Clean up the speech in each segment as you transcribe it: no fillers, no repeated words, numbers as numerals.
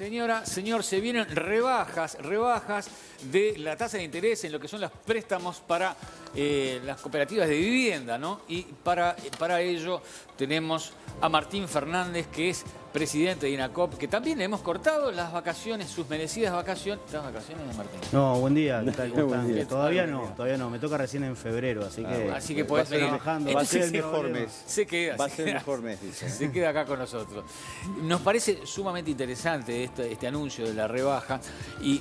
Señora, señor, se vienen rebajas de la tasa de interés en lo que son los préstamos para las cooperativas de vivienda, ¿no? Y para ello tenemos a Martín Fernández, que es presidente de INACOP, que también le hemos cortado las vacaciones, sus merecidas vacaciones. ¿Las vacaciones de Martín? No, buen día, ¿qué tal? ¿Cómo Buen están? día. Todavía no, me toca recién en febrero, así que podés seguir trabajando. Va a ser el Entonces, mejor mes. Se queda. Va a ser el mejor mes, dice. Se queda acá con nosotros. Nos parece sumamente interesante este anuncio de la rebaja. Y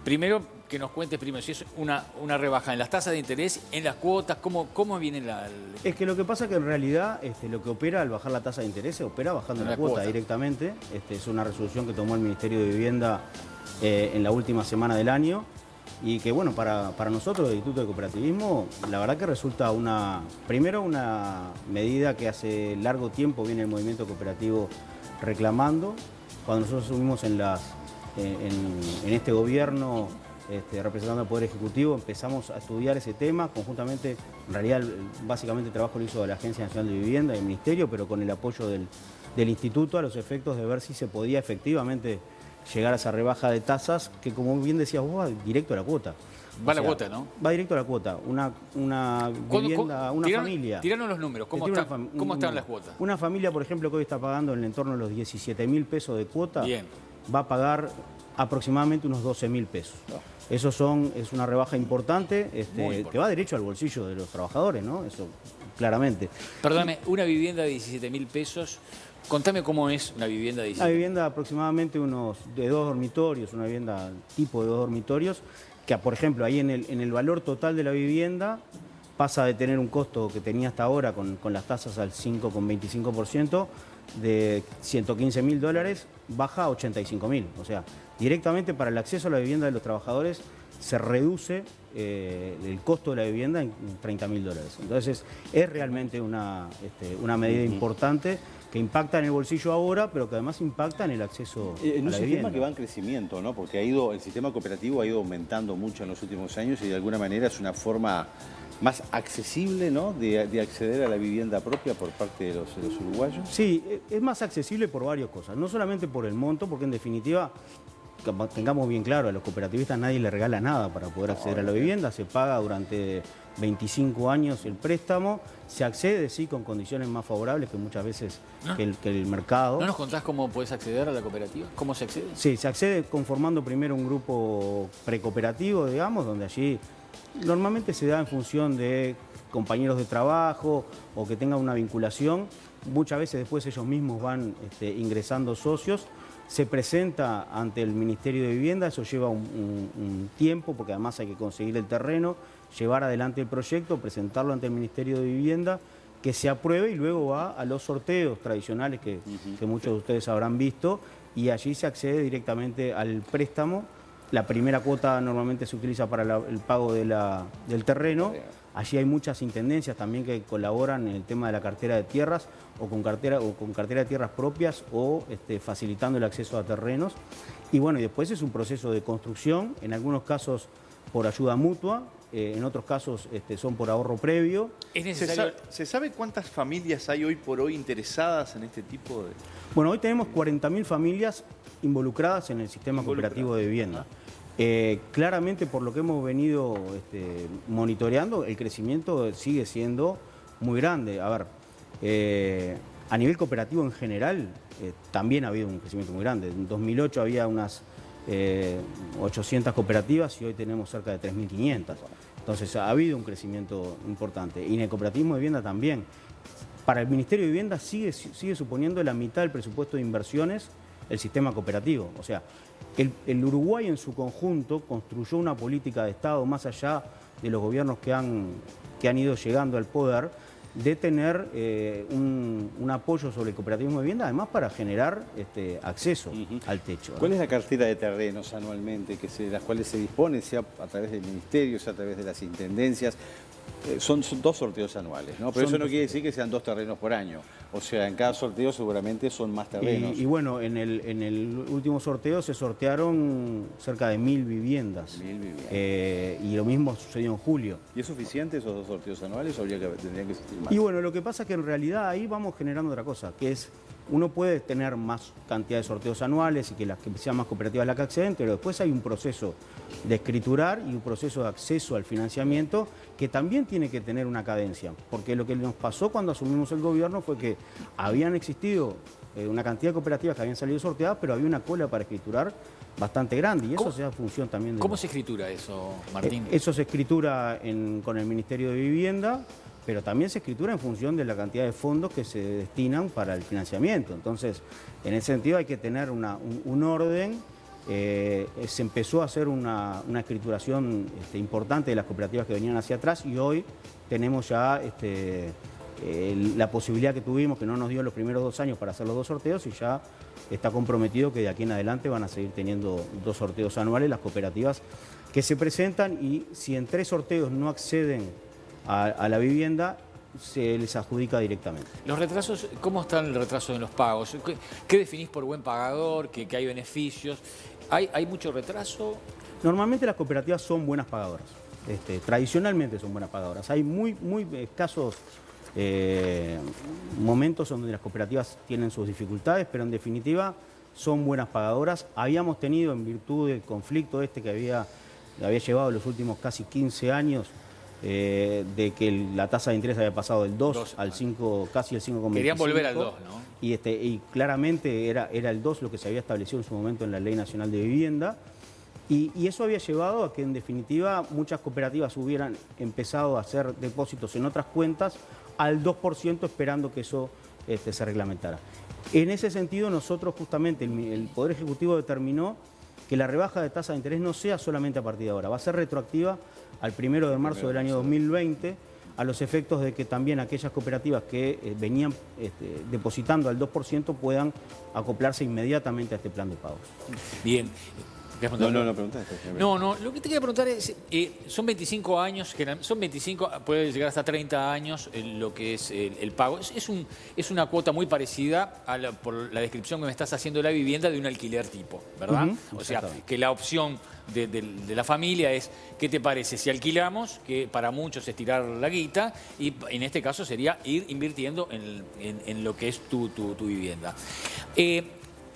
primero, que nos cuentes primero si es una rebaja en las tasas de interés, en las cuotas, cómo viene la... Es que lo que pasa es que en realidad lo que opera al bajar la tasa de interés se opera bajando la cuota directamente. Es una resolución que tomó el Ministerio de Vivienda en la última semana del año. Y que bueno, para nosotros, el Instituto de Cooperativismo, la verdad que resulta primero una medida que hace largo tiempo viene el movimiento cooperativo reclamando. Cuando nosotros subimos en este gobierno, representando al Poder Ejecutivo, empezamos a estudiar ese tema conjuntamente. En realidad, básicamente el trabajo lo hizo la Agencia Nacional de Vivienda y el Ministerio, pero con el apoyo del Instituto a los efectos de ver si se podía efectivamente llegar a esa rebaja de tasas que, como bien decías vos, va directo a la cuota. Va a la cuota, ¿no? Va directo a la cuota. Una vivienda, una familia. Tiranos los números, ¿cómo están las cuotas? Una familia, por ejemplo, que hoy está pagando en el entorno de los 17.000 pesos de cuota, Bien, va a pagar aproximadamente unos 12.000 pesos. Eso es una rebaja importante, que va derecho al bolsillo de los trabajadores, ¿no? Eso, claramente. Perdóname, una vivienda de 17.000 pesos, contame cómo es una vivienda de 17.000. Una vivienda aproximadamente de 2 dormitorios, una vivienda tipo de 2 dormitorios, que por ejemplo ahí en el valor total de la vivienda pasa de tener un costo que tenía hasta ahora con las tasas al 5,25%, de $115.000, baja a $85.000. O sea, directamente para el acceso a la vivienda de los trabajadores se reduce el costo de la vivienda en $30.000. Entonces es realmente una medida importante que impacta en el bolsillo ahora, pero que además impacta en el acceso a la en un sistema vivienda. que va en crecimiento, ¿no? Porque el sistema cooperativo ha ido aumentando mucho en los últimos años y de alguna manera es una forma más accesible, ¿no?, de acceder a la vivienda propia por parte de los uruguayos. Sí, es más accesible por varias cosas. No solamente por el monto, porque en definitiva, tengamos bien claro, a los cooperativistas nadie le regala nada para poder acceder a la vivienda. Se paga durante 25 años el préstamo, se accede, sí, con condiciones más favorables que muchas veces que el mercado. ¿No nos contás cómo podés acceder a la cooperativa? ¿Cómo se accede? Sí, se accede conformando primero un grupo precooperativo, digamos, donde allí normalmente se da en función de compañeros de trabajo o que tengan una vinculación. Muchas veces después ellos mismos van ingresando socios. Se presenta ante el Ministerio de Vivienda, eso lleva un tiempo porque además hay que conseguir el terreno, llevar adelante el proyecto, presentarlo ante el Ministerio de Vivienda, que se apruebe y luego va a los sorteos tradicionales que muchos de ustedes habrán visto y allí se accede directamente al préstamo. La primera cuota normalmente se utiliza para el pago del terreno. Allí hay muchas intendencias también que colaboran en el tema de la cartera de tierras o con cartera de tierras propias o facilitando el acceso a terrenos. Y bueno, y después es un proceso de construcción, en algunos casos por ayuda mutua, en otros casos son por ahorro previo. ¿Es necesario? ¿Se sabe cuántas familias hay hoy por hoy interesadas en este tipo de...? Bueno, hoy tenemos 40.000 familias involucradas en el sistema cooperativo de vivienda. Claramente, por lo que hemos venido monitoreando, el crecimiento sigue siendo muy grande. A ver, a nivel cooperativo en general, también ha habido un crecimiento muy grande. En 2008 había unas 800 cooperativas y hoy tenemos cerca de 3.500. Entonces ha habido un crecimiento importante. Y en el cooperativismo de vivienda también. Para el Ministerio de Vivienda sigue suponiendo la mitad del presupuesto de inversiones el sistema cooperativo. O sea, el Uruguay en su conjunto construyó una política de Estado más allá de los gobiernos que han ido llegando al poder, de tener un apoyo sobre el cooperativismo de vivienda, además para generar acceso al techo. ¿Cuál es la cartera de terrenos anualmente las cuales se dispone, sea a través del Ministerio, sea a través de las intendencias? Son 2 sorteos anuales, ¿no? Pero eso no quiere decir que sean 2 terrenos por año. O sea, en cada sorteo seguramente son más terrenos. Y bueno, en el último sorteo se sortearon cerca de 1.000 viviendas. 1.000 viviendas. Y lo mismo sucedió en julio. ¿Y es suficiente esos 2 sorteos anuales o tendrían que existir más? Y bueno, lo que pasa es que en realidad ahí vamos generando otra cosa, que es uno puede tener más cantidad de sorteos anuales y que las que sean más cooperativas las que acceden, pero después hay un proceso de escriturar y un proceso de acceso al financiamiento que también tiene que tener una cadencia, porque lo que nos pasó cuando asumimos el gobierno fue que habían existido una cantidad de cooperativas que habían salido sorteadas, pero había una cola para escriturar bastante grande y eso se da función también de... ¿Cómo se escritura eso, Martín? Eso se escritura con el Ministerio de Vivienda, pero también se escritura en función de la cantidad de fondos que se destinan para el financiamiento. Entonces, en ese sentido hay que tener un orden. Se empezó a hacer una escrituración importante de las cooperativas que venían hacia atrás y hoy tenemos ya la posibilidad que tuvimos, que no nos dio los primeros 2 años para hacer los 2 sorteos y ya está comprometido que de aquí en adelante van a seguir teniendo 2 sorteos anuales las cooperativas que se presentan y si en 3 sorteos no acceden a la vivienda, se les adjudica directamente. Los retrasos, ¿cómo está el retraso en los pagos? ¿Qué definís por buen pagador? ¿Que hay beneficios? ¿Hay mucho retraso? Normalmente las cooperativas son buenas pagadoras. Tradicionalmente son buenas pagadoras. Hay muy escasos momentos donde las cooperativas tienen sus dificultades, pero en definitiva son buenas pagadoras. Habíamos tenido, en virtud del conflicto que había llevado los últimos casi 15 años, de que la tasa de interés había pasado del 2 al 5, casi el 5,25. Querían volver al 2, ¿no? Y claramente era el 2 lo que se había establecido en su momento en la Ley Nacional de Vivienda. Y eso había llevado a que, en definitiva, muchas cooperativas hubieran empezado a hacer depósitos en otras cuentas al 2%, esperando que eso se reglamentara. En ese sentido, nosotros justamente, el Poder Ejecutivo determinó que la rebaja de tasa de interés no sea solamente a partir de ahora, va a ser retroactiva al 1 de marzo del año 2020, a los efectos de que también aquellas cooperativas que venían depositando al 2% puedan acoplarse inmediatamente a este plan de pagos. Bien. No, preguntaste. No, lo que te quería preguntar es, son 25 años, son 25, puede llegar hasta 30 años lo que es el pago. Es una cuota muy parecida por la descripción que me estás haciendo de la vivienda de un alquiler tipo, ¿verdad? O sea, que la opción de la familia es, ¿qué te parece si alquilamos? Que para muchos es tirar la guita y en este caso sería ir invirtiendo en lo que es tu vivienda.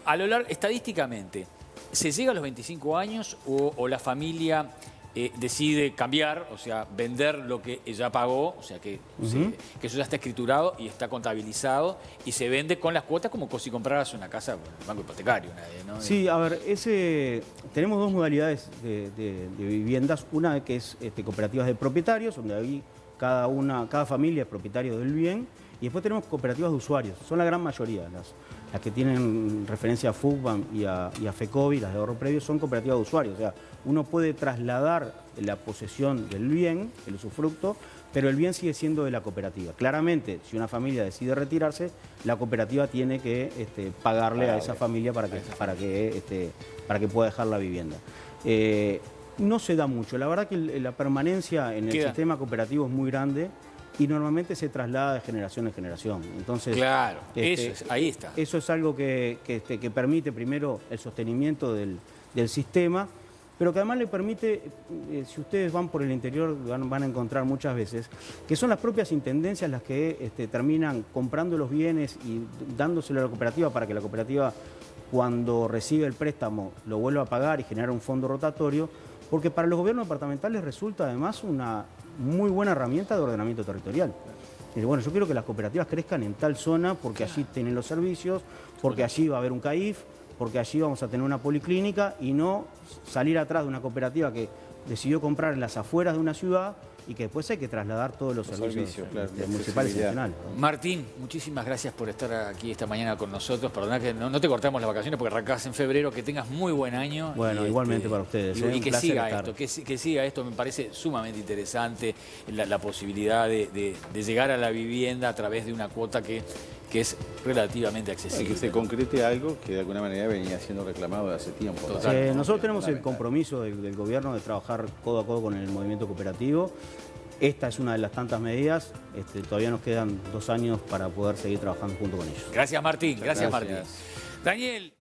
A lo largo, estadísticamente, ¿se llega a los 25 años o la familia decide cambiar, o sea, vender lo que ya pagó, o sea, que eso ya está escriturado y está contabilizado y se vende con las cuotas como si compraras una casa en el banco hipotecario, ¿no? Sí, a ver, tenemos 2 modalidades de viviendas. Una que es cooperativas de propietarios, donde ahí cada familia es propietario del bien. Y después tenemos cooperativas de usuarios, son la gran mayoría, las que tienen referencia a FUCBAM y a FECOBI, las de ahorro previo, son cooperativas de usuarios. O sea, uno puede trasladar la posesión del bien, el usufructo, pero el bien sigue siendo de la cooperativa. Claramente, si una familia decide retirarse, la cooperativa tiene que pagarle a esa familia para que pueda dejar la vivienda. No se da mucho, la verdad que la permanencia en el sistema cooperativo es muy grande. Y normalmente se traslada de generación en generación. Entonces, claro, ahí está. Eso es algo que permite primero el sostenimiento del sistema, pero que además le permite, si ustedes van por el interior, van a encontrar muchas veces, que son las propias intendencias las que terminan comprando los bienes y dándoselo a la cooperativa para que la cooperativa, cuando recibe el préstamo, lo vuelva a pagar y generar un fondo rotatorio, porque para los gobiernos departamentales resulta además una muy buena herramienta de ordenamiento territorial. Y bueno, yo quiero que las cooperativas crezcan en tal zona porque allí tienen los servicios, porque allí va a haber un CAIF, porque allí vamos a tener una policlínica y no salir atrás de una cooperativa que decidió comprar en las afueras de una ciudad y que después hay que trasladar todos los servicios municipales y nacionales. Martín, muchísimas gracias por estar aquí esta mañana con nosotros. Perdona que no te cortamos las vacaciones porque arrancás en febrero. Que tengas muy buen año. Bueno, igualmente para ustedes. Y que siga esto, que siga esto. Me parece sumamente interesante la posibilidad de llegar a la vivienda a través de una cuota que es relativamente accesible. Que se concrete algo que de alguna manera venía siendo reclamado de hace tiempo. Nosotros tenemos el compromiso del gobierno de trabajar codo a codo con el movimiento cooperativo. Esta es una de las tantas medidas. Todavía nos quedan 2 años para poder seguir trabajando junto con ellos. Gracias, Martín. Gracias, Martín. Daniel.